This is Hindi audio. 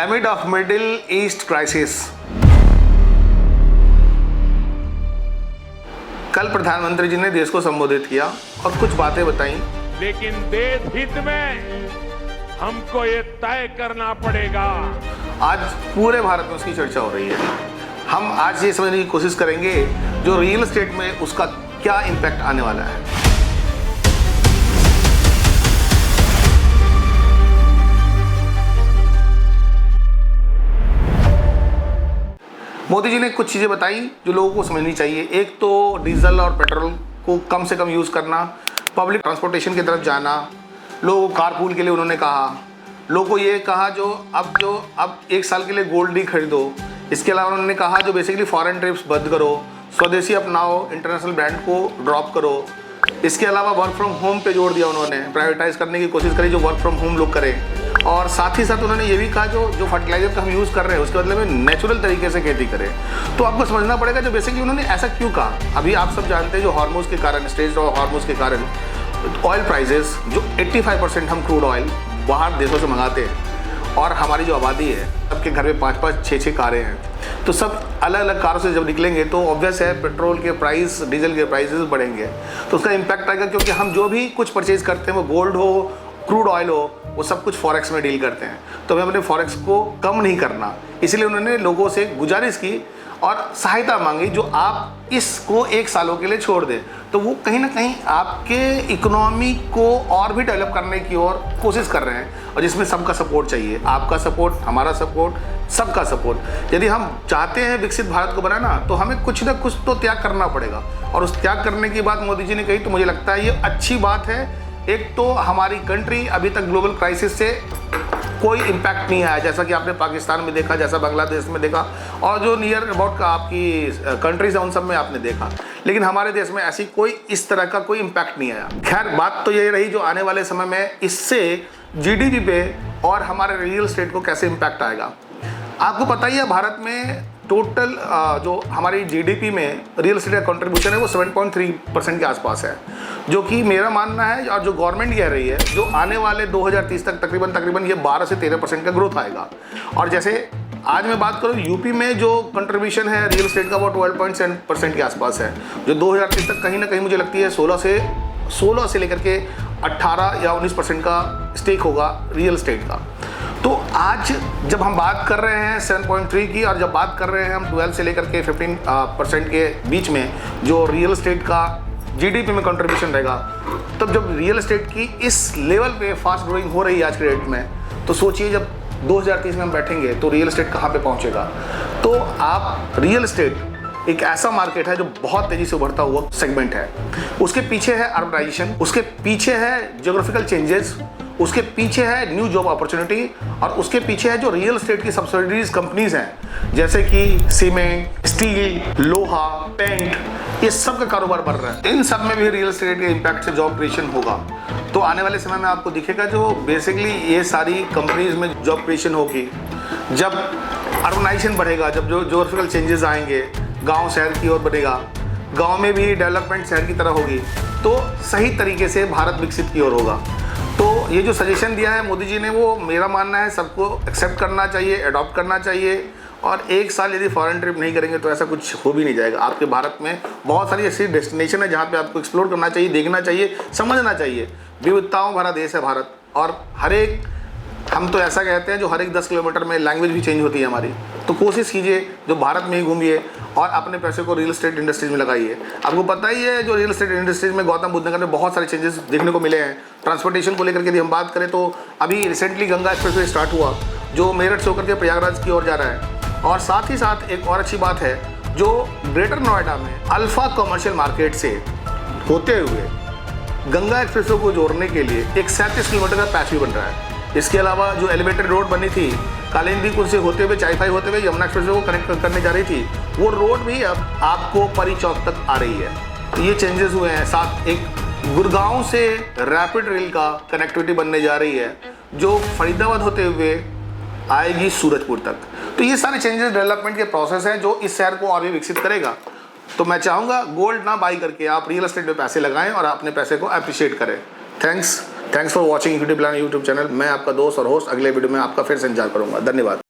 Amid of Middle East crisis, कल प्रधानमंत्री जी ने देश को संबोधित किया और कुछ बातें बताई, लेकिन देश हित में हमको ये तय करना पड़ेगा। आज पूरे भारत में उसकी चर्चा हो रही है। हम आज ये समझने की कोशिश करेंगे जो रियल एस्टेट में उसका क्या इम्पैक्ट आने वाला है। मोदी जी ने कुछ चीज़ें बताई जो लोगों को समझनी चाहिए। एक तो डीजल और पेट्रोल को कम से कम यूज़ करना, पब्लिक ट्रांसपोर्टेशन की तरफ जाना, लोगों को कारपूल के लिए उन्होंने कहा, लोगों को ये कहा जो अब 1 साल के लिए गोल्ड ही खरीदो। इसके अलावा उन्होंने कहा जो बेसिकली फॉरेन ट्रिप्स बंद करो, स्वदेशी अपनाओ, इंटरनेशनल ब्रांड को ड्रॉप करो। इसके अलावा वर्क फ्रॉम होम पे जोड़ दिया, उन्होंने प्राइवेटाइज करने की कोशिश करी जो वर्क फ्रॉम होम लोग करें। और साथ ही साथ उन्होंने ये भी कहा जो फर्टिलाइजर का हम यूज़ कर रहे हैं उसके बदले में नेचुरल तरीके से खेती करें। तो आपको समझना पड़ेगा जो बेसिकली उन्होंने ऐसा क्यों कहा। अभी आप सब जानते हैं जो हार्मोन्स के कारण, स्ट्रेस और हार्मोन्स के कारण ऑयल प्राइजेस, जो 85% हम क्रूड ऑयल बाहर देशों से मंगाते हैं और हमारी जो आबादी है सबके घर में 5-5, 6-6 कारें हैं, तो सब अलग अलग कारों से जब निकलेंगे तो ऑब्वियस है पेट्रोल के प्राइस, डीजल के प्राइसेस बढ़ेंगे, तो उसका इम्पैक्ट आएगा। क्योंकि हम जो भी कुछ परचेज करते हैं वो गोल्ड हो, क्रूड ऑयल हो, वो सब कुछ फॉरेक्स में डील करते हैं, तो हमें अपने फॉरेक्स को कम नहीं करना। इसलिए उन्होंने लोगों से गुजारिश की और सहायता मांगी जो आप इसको 1 सालों के लिए छोड़ दें, तो वो कहीं ना कहीं आपके इकोनॉमी को और भी डेवलप करने की ओर कोशिश कर रहे हैं, और जिसमें सबका सपोर्ट चाहिए, आपका सपोर्ट, हमारा सपोर्ट, सबका सपोर्ट। यदि हम चाहते हैं विकसित भारत को बनाना तो हमें कुछ ना कुछ तो त्याग करना पड़ेगा, और उस त्याग करने की बात मोदी जी ने कही तो मुझे लगता है ये अच्छी बात है। एक तो हमारी कंट्री अभी तक ग्लोबल क्राइसिस से कोई इम्पैक्ट नहीं आया, जैसा कि आपने पाकिस्तान में देखा, जैसा बांग्लादेश में देखा, और जो नियर अबाउट का आपकी कंट्रीज है उन सब में आपने देखा, लेकिन हमारे देश में ऐसी कोई इस तरह का कोई इम्पैक्ट नहीं आया। खैर, बात तो ये रही जो आने वाले समय में इससे जीडीपी पे और हमारे रियल एस्टेट को कैसे इम्पैक्ट आएगा। आपको पता ही है भारत में टोटल जो हमारी जीडीपी में रियल एस्टेट का कंट्रीब्यूशन है वो 7.3% के आसपास है, जो कि मेरा मानना है और जो गवर्नमेंट कह रही है जो आने वाले 2030 तक तकरीबन ये 12 से 13% का ग्रोथ आएगा। और जैसे आज मैं बात करूँ यूपी में जो कंट्रीब्यूशन है रियल एस्टेट का वो 12% के आसपास है, जो 2030 तक कहीं ना कहीं मुझे लगती है 16 से लेकर के 18 या 19% का स्टेक होगा रियल एस्टेट का। तो आज जब हम बात कर रहे हैं 7.3 की, और जब बात कर रहे हैं हम 12 से लेकर के 15% के बीच में जो रियल एस्टेट का जीडीपी में कंट्रीब्यूशन रहेगा, तब जब रियल एस्टेट की इस लेवल पे फास्ट ग्रोइंग हो रही है आज के डेट में, तो सोचिए जब 2030 में हम बैठेंगे तो रियल एस्टेट कहाँ पे पहुँचेगा। तो आप रियल एस्टेट एक ऐसा मार्केट है जो बहुत तेज़ी से उभरता हुआ सेगमेंट है। उसके पीछे है अर्बनाइजेशन, उसके पीछे है ज्योग्राफिकल चेंजेस, उसके पीछे है न्यू जॉब अपॉर्चुनिटी, और उसके पीछे है जो रियल एस्टेट की सब्सिडीज कंपनीज हैं जैसे कि सीमेंट, स्टील, लोहा, पेंट, ये सब का कारोबार बढ़ रहा है। इन सब में भी रियल एस्टेट के इम्पैक्ट से जॉब क्रिएशन होगा। तो आने वाले समय में आपको दिखेगा जो बेसिकली ये सारी कंपनीज में जॉब क्रिएशन होगी, जब अर्बनाइजेशन बढ़ेगा, जब जो ज्योग्राफिकल चेंजेस आएंगे, गाँव शहर की ओर बढ़ेगा, गाँव में भी डेवलपमेंट शहर की तरह होगी, तो सही तरीके से भारत विकसित की ओर होगा। तो ये जो सजेशन दिया है मोदी जी ने वो मेरा मानना है सबको एक्सेप्ट करना चाहिए, अडॉप्ट करना चाहिए। और 1 साल यदि फॉरेन ट्रिप नहीं करेंगे तो ऐसा कुछ हो भी नहीं जाएगा। आपके भारत में बहुत सारी ऐसी डेस्टिनेशन है जहाँ पे आपको एक्सप्लोर करना चाहिए, देखना चाहिए, समझना चाहिए। विविधताओं भरा देश है भारत, और हर एक, हम तो ऐसा कहते हैं जो हर एक 10 किलोमीटर में लैंग्वेज भी चेंज होती है हमारी। तो कोशिश कीजिए जो भारत में ही घूमिए और अपने पैसे को रियल एस्टेट इंडस्ट्रीज में लगाइए। आपको पता ही है जो रियल एस्टेट इंडस्ट्रीज में गौतम बुद्ध नगर में बहुत सारे चेंजेस देखने को मिले हैं। ट्रांसपोर्टेशन को लेकर के यदि हम बात करें तो अभी रिसेंटली गंगा एक्सप्रेसवे स्टार्ट हुआ जो मेरठ से होकर के प्रयागराज की ओर जा रहा है। और साथ ही साथ एक और अच्छी बात है जो ग्रेटर नोएडा में अल्फा कमर्शियल मार्केट से होते हुए गंगा एक्सप्रेसवे को जोड़ने के लिए एक 37 किलोमीटर का पैच भी बन रहा है। इसके अलावा जो एलिवेटेड रोड बनी थी कालिंदी कुल से होते हुए चाईफाई होते हुए यमुना एक्सप्रेसवे को कनेक्ट करने जा रही थी, वो रोड भी अब आपको परी चौक तक आ रही है। तो ये चेंजेस हुए हैं। साथ एक गुड़गांव से रैपिड रेल का कनेक्टिविटी बनने जा रही है जो फरीदाबाद होते हुए आएगी सूरजपुर तक। तो ये सारे चेंजेस डेवलपमेंट के प्रोसेस हैं जो इस शहर को और भी विकसित करेगा। तो मैं चाहूँगा गोल्ड ना बाई करके आप रियल एस्टेट में पैसे लगाएं और अपने पैसे को अप्रिशिएट करें। Thanks for watching YouTube channel. मैं आपका दोस्त और होस्ट अगले वीडियो में आपका फिर से इंतजार करूँगा। धन्यवाद।